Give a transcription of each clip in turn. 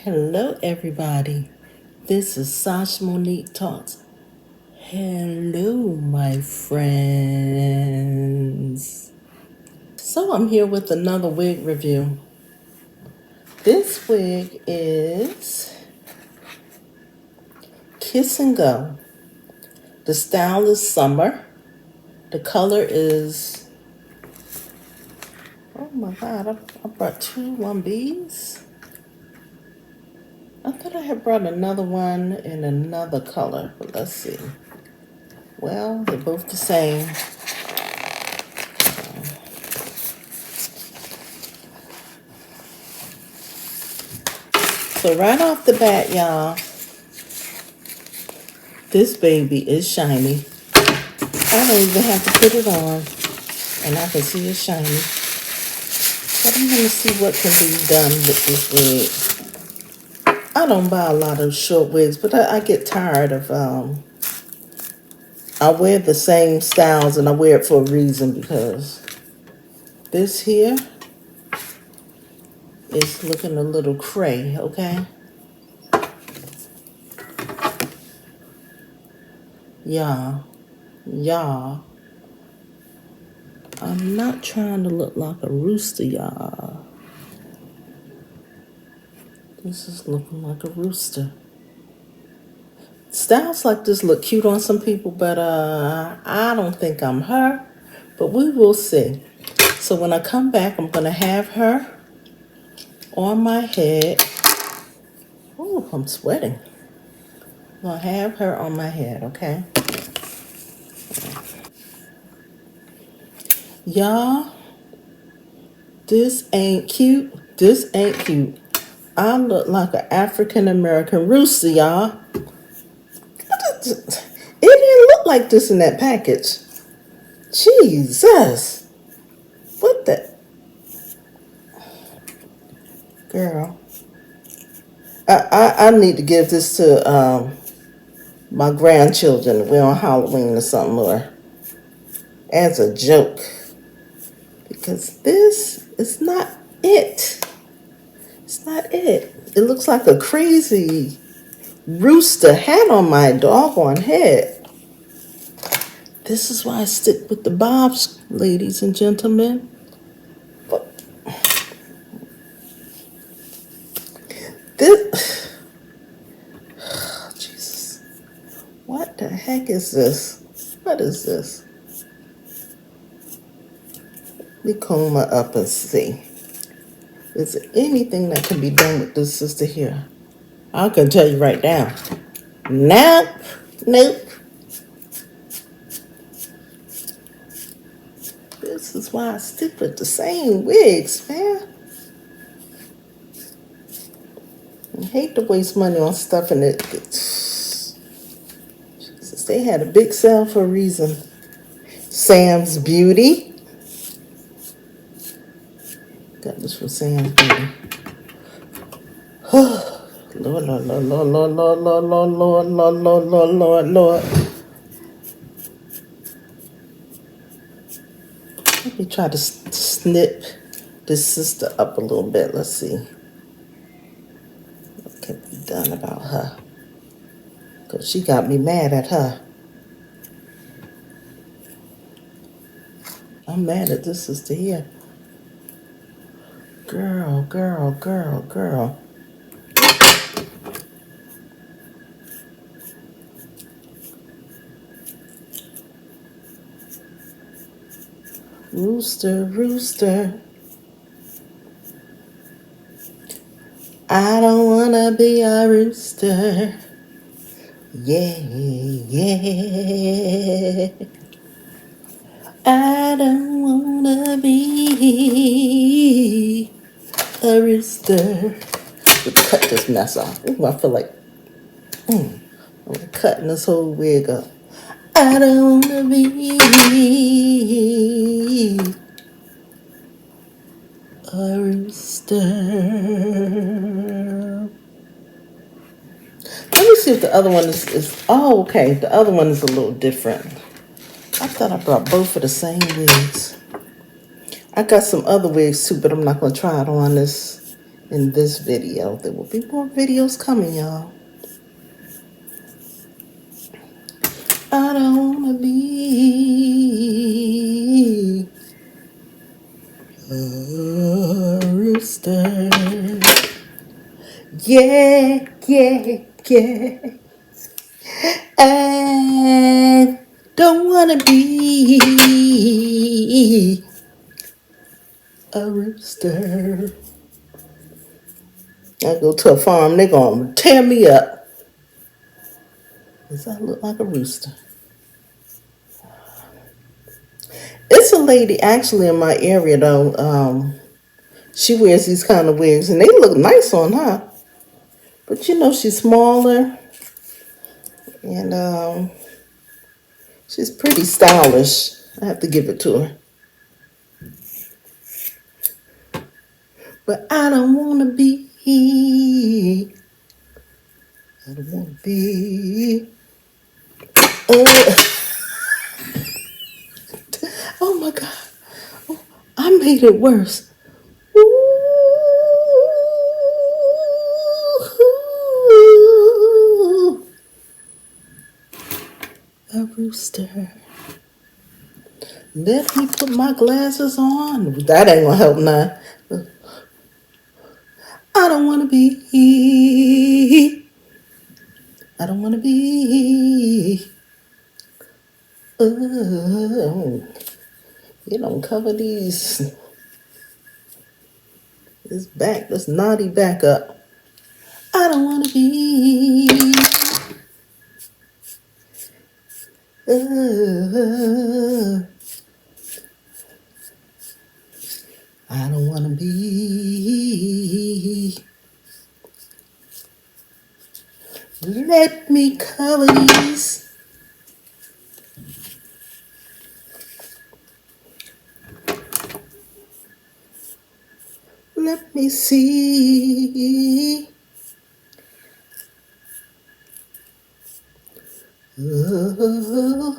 Hello, everybody. This is Sash Monique Talks. Hello, my friends. So, I'm here with another wig review. This wig is Kiss and Go. The style is summer. The color is, oh my God, I brought two 1Bs. I thought I had brought another one in another color, but let's see. Well, they're both the same. So right off the bat, y'all, this baby is shiny. I don't even have to put it on, and I can see it's shiny. But I'm gonna see what can be done with this wig. I don't buy a lot of short wigs, but I get tired of I wear the same styles, and I wear it for a reason, because this here is looking a little cray, okay? Y'all, I'm not trying to look like a rooster, y'all. This is looking like a rooster. Styles like this look cute on some people, but I don't think I'm her. But we will see. So when I come back, I'm gonna have her on my head. Oh, I'm sweating. I'm gonna have her on my head, okay? Y'all, this ain't cute. This ain't cute. I look like an African American rooster, y'all. It didn't look like this in that package. Jesus. What the? Girl. I need to give this to my grandchildren. We're on Halloween or something, or as a joke. Because this is not it. It's not it. It looks like a crazy rooster hat on my doggone head. This is why I stick with the bobs, ladies and gentlemen. But this, oh, Jesus, what the heck is this? What is this? Let me comb her up and see. Is there anything that can be done with this sister here? I can tell you right now. Nope. Nope. This is why I stick with the same wigs, man. I hate to waste money on stuff, and Jesus, they had a big sale for a reason. Sam's Beauty. Got this from Sam's Beauty. Lord, Lord, Lord, Lord, Lord, Lord, Lord, Lord, Lord, Lord, Lord, Lord, Lord, Lord. Let me try to snip this sister up a little bit. Let's see what can be done about her. Because she got me mad at her. I'm mad at this sister here. Girl, girl, girl, girl. Rooster, rooster. I don't wanna be a rooster. Yeah, yeah. I don't wanna be a rooster. Let's cut this mess off. Ooh, I feel like I'm cutting this whole wig up. I don't wanna be a rooster. Let me see if the other one is. Oh, okay. The other one is a little different. I thought I brought both of the same wigs. I got some other wigs too, but I'm not going to try it on this in this video. There will be more videos coming, y'all. I don't wanna be a rooster. Yeah, yeah, yeah. I don't wanna be a rooster. I go to a farm, they gonna tear me up. Cause I look like a rooster. It's a lady actually in my area though. She wears these kind of wigs and they look nice on her. But you know she's smaller and she's pretty stylish. I have to give it to her. But I don't wanna be. I don't wanna be. Uh, oh my God! Oh, I made it worse. Ooh, a rooster. Let me put my glasses on. That ain't gonna help none. I don't wanna be. I don't wanna be. You don't cover this naughty back up. I don't wanna be. I don't wanna be. Let me cover these. Let me see.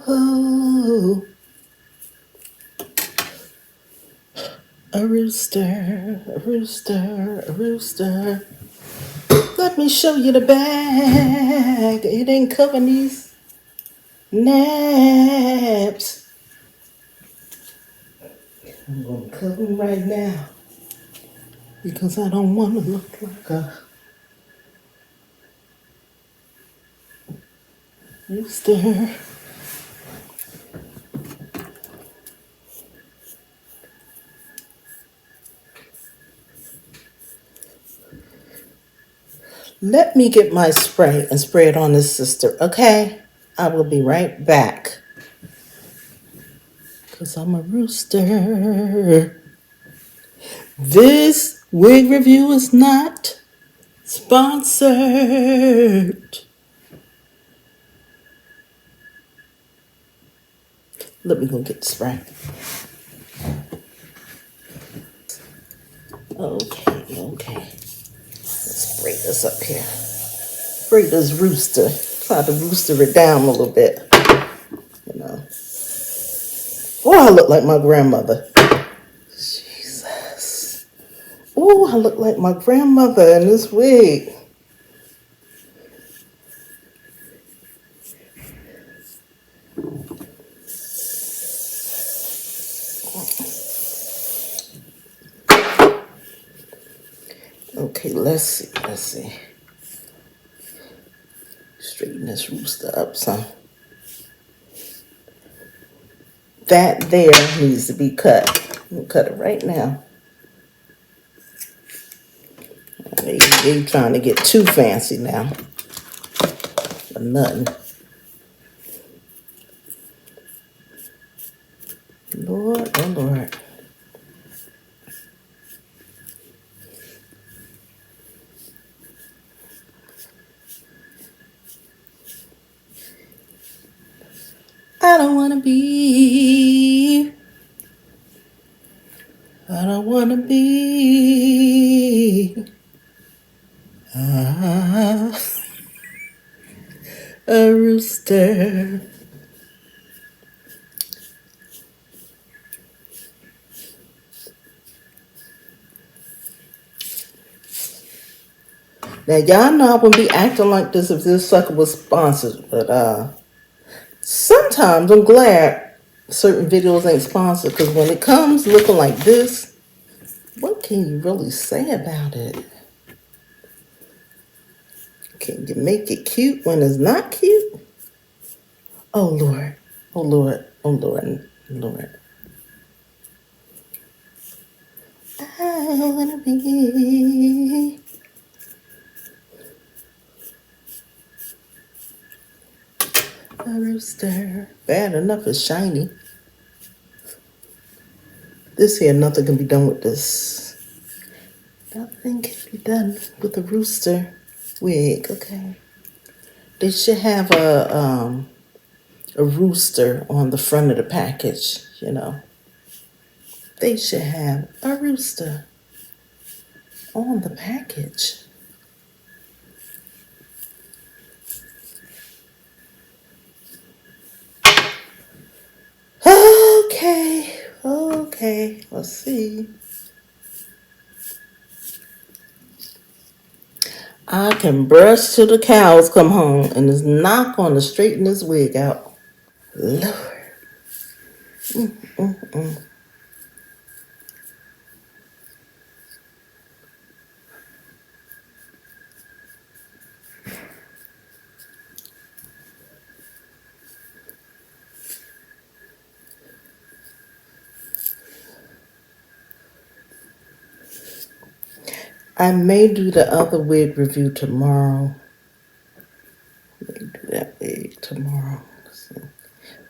Oh, a rooster, a rooster, a rooster. Let me show you the bag. It ain't covering these naps. I'm gonna cover them right now because I don't want to look like a rooster. Let me get my spray and spray it on this sister, okay? I will be right back because I'm a rooster. This wig review is not sponsored. Let me go get the spray. Okay. Let's spray this up here. Spray this rooster. Try to rooster it down a little bit. You know. Oh, I look like my grandmother. Jesus. Oh, I look like my grandmother in this wig. Okay, let's see. Straighten this rooster up some. That there needs to be cut. I'm gonna cut it right now. They trying to get too fancy now. For nothing. Lord, oh Lord. I don't wanna be. I don't wanna be a rooster. Now y'all know I wouldn't be acting like this if this sucker was sponsored, but sometimes I'm glad certain videos ain't sponsored because when it comes looking like this, what can you really say about it? Can you make it cute when it's not cute? Oh Lord, oh Lord, oh Lord, Lord. I wanna be a rooster. Bad enough it's shiny. This here, nothing can be done with this. Nothing can be done with a rooster wig, okay? They should have a rooster on the front of the package, you know. They should have a rooster on the package. Okay, okay, let's see. I can brush till the cows come home and it's not going to straighten this wig out. Lord. I may do the other wig review tomorrow. May do that wig tomorrow.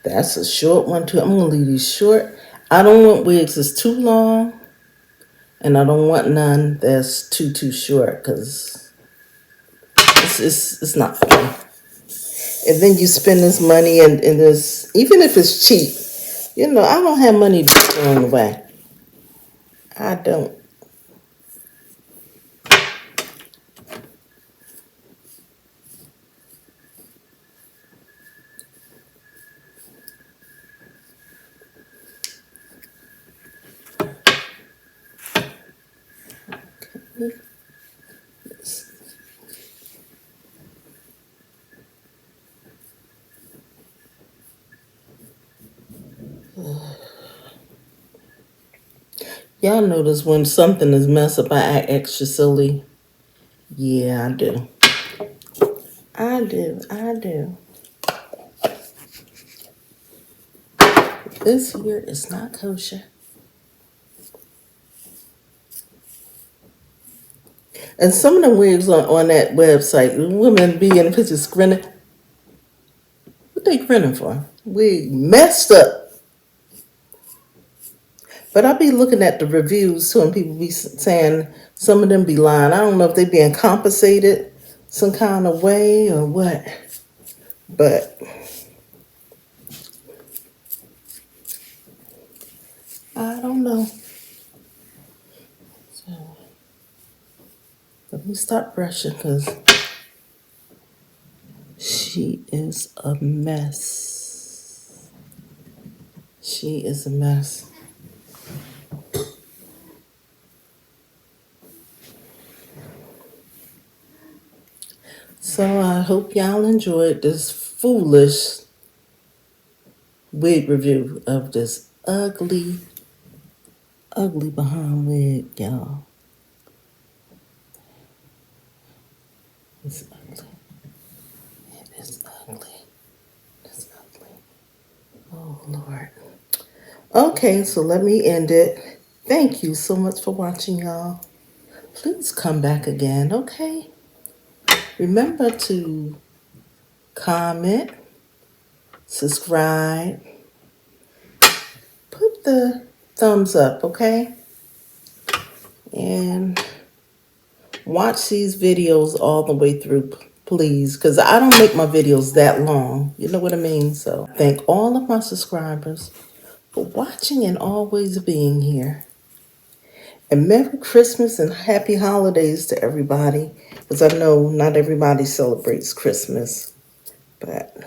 That's a short one too. I'm gonna leave these short. I don't want wigs that's too long, and I don't want none that's too short because it's not fun. And then you spend this money and this, even if it's cheap, you know, I don't have money to throw away. I don't. Y'all notice when something is messed up, I act extra silly. Yeah, I do. I do. This here is not kosher. And some of the wigs on that website, women be in the pictures grinning. What they grinning for? We messed up. But I be looking at the reviews too, and people be saying some of them be lying. I don't know if they being compensated some kind of way or what. But I don't know. So let me stop brushing because she is a mess. She is a mess. So I hope y'all enjoyed this foolish wig review of this ugly behind wig, y'all. It's ugly. It is ugly. It's ugly. Oh, Lord. Okay, so let me end it. Thank you so much for watching, y'all. Please come back again, okay? Remember to comment, subscribe, put the thumbs up, okay? And watch these videos all the way through, please, because I don't make my videos that long. You know what I mean? So thank all of my subscribers for watching and always being here. And Merry Christmas and Happy Holidays to everybody, because I know not everybody celebrates Christmas, but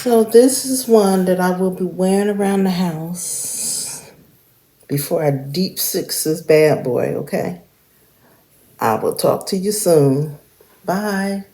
So this is one that I will be wearing around the house before I deep six this bad boy, okay? I will talk to you soon. Bye.